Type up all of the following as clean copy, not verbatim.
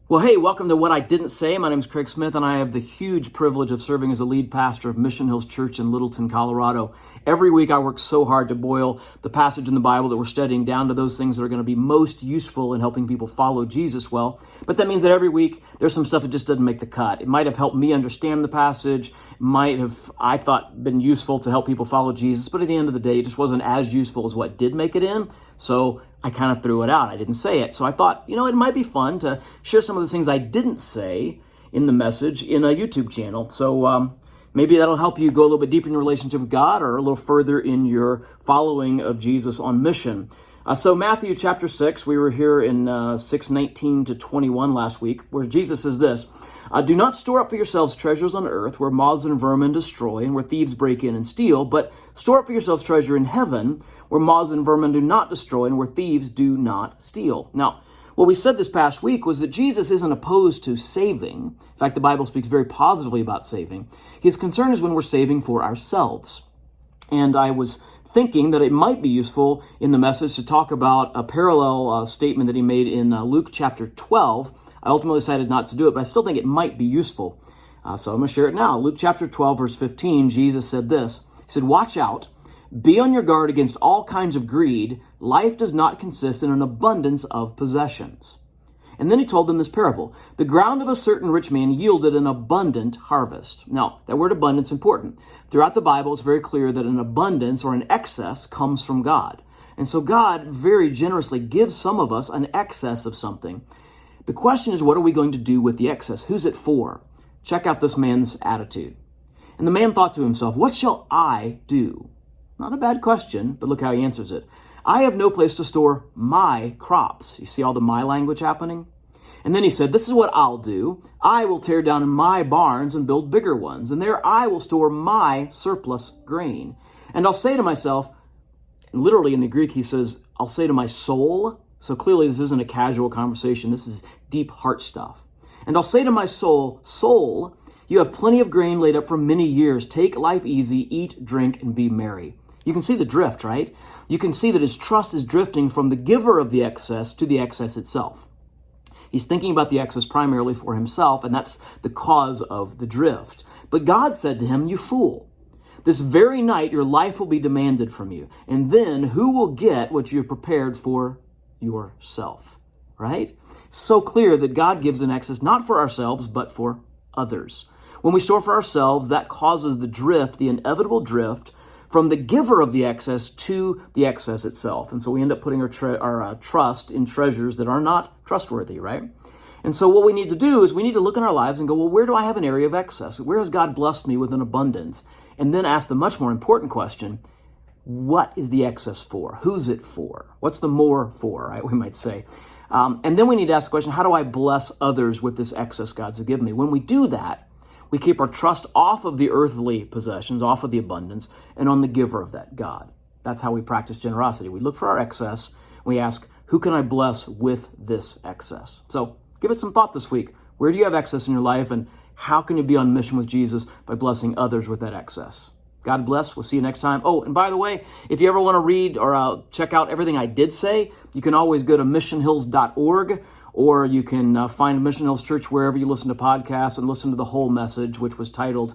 Well, hey, welcome to What I Didn't Say. My name is Craig Smith, and I have the huge privilege of serving as a lead pastor of Mission Hills Church in Littleton, Colorado. Every week I work so hard to boil the passage in the Bible that we're studying down to those things that are going to be most useful in helping people follow Jesus well. But that means that every week there's some stuff that just doesn't make the cut. It might have helped me understand the passage, might have, I thought, been useful to help people follow Jesus, but at the end of the day, it just wasn't as useful as what did make it in. So I kind of threw it out. I didn't say it. So I thought, it might be fun to share some of the things I didn't say in the message in a YouTube channel. So maybe that'll help you go a little bit deeper in your relationship with God or a little further in your following of Jesus on mission. So Matthew chapter 6, we were here in 6:19 to 21 last week, where Jesus says this, "Do not store up for yourselves treasures on earth where moths and vermin destroy and where thieves break in and steal, but store up for yourselves treasure in heaven where moths and vermin do not destroy and where thieves do not steal." Now, what we said this past week was that Jesus isn't opposed to saving. In fact, the Bible speaks very positively about saving. His concern is when we're saving for ourselves. And I was thinking that it might be useful in the message to talk about a parallel statement that he made in Luke chapter 12. I ultimately decided not to do it, but I still think it might be useful. So I'm going to share it now. Luke chapter 12, verse 15, Jesus said this. He said, "Watch out. Be on your guard against all kinds of greed. Life does not consist in an abundance of possessions." And then he told them this parable. "The ground of a certain rich man yielded an abundant harvest." Now, that word abundance is important. Throughout the Bible, it's very clear that an abundance or an excess comes from God. And so God very generously gives some of us an excess of something. The question is, what are we going to do with the excess? Who's it for? Check out this man's attitude. "And the man thought to himself, 'What shall I do?'" Not a bad question, but look how he answers it. "I have no place to store my crops." You see all the my language happening? And then he said, "This is what I'll do. I will tear down my barns and build bigger ones, and there I will store my surplus grain. And I'll say to myself," and literally in the Greek he says, "I'll say to my soul." So clearly this isn't a casual conversation. This is deep heart stuff. "And I'll say to my soul, 'Soul, you have plenty of grain laid up for many years. Take life easy, eat, drink, and be merry.'" You can see the drift, right? You can see that his trust is drifting from the giver of the excess to the excess itself. He's thinking about the excess primarily for himself, and that's the cause of the drift. But God said to him, "You fool, this very night your life will be demanded from you, and then who will get what you have prepared for yourself?" Right? So clear that God gives an excess not for ourselves, but for others. When we store for ourselves, that causes the drift, the inevitable drift, from the giver of the excess to the excess itself. And so we end up putting our trust in treasures that are not trustworthy, right? And so what we need to do is we need to look in our lives and go, well, where do I have an area of excess? Where has God blessed me with an abundance? And then ask the much more important question, what is the excess for? Who's it for? What's the more for, right? We might say. And then we need to ask the question, how do I bless others with this excess God's given me? When we do that, we keep our trust off of the earthly possessions, off of the abundance, and on the giver of that, God. That's how we practice generosity. We look for our excess. We ask, who can I bless with this excess? So give it some thought this week. Where do you have excess in your life, and how can you be on mission with Jesus by blessing others with that excess? God bless. We'll see you next time. Oh, and by the way, if you ever want to read or check out everything I did say, you can always go to missionhills.org. Or you can find Mission Hills Church wherever you listen to podcasts and listen to the whole message, which was titled,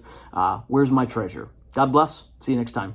"Where's My Treasure?" God bless. See you next time.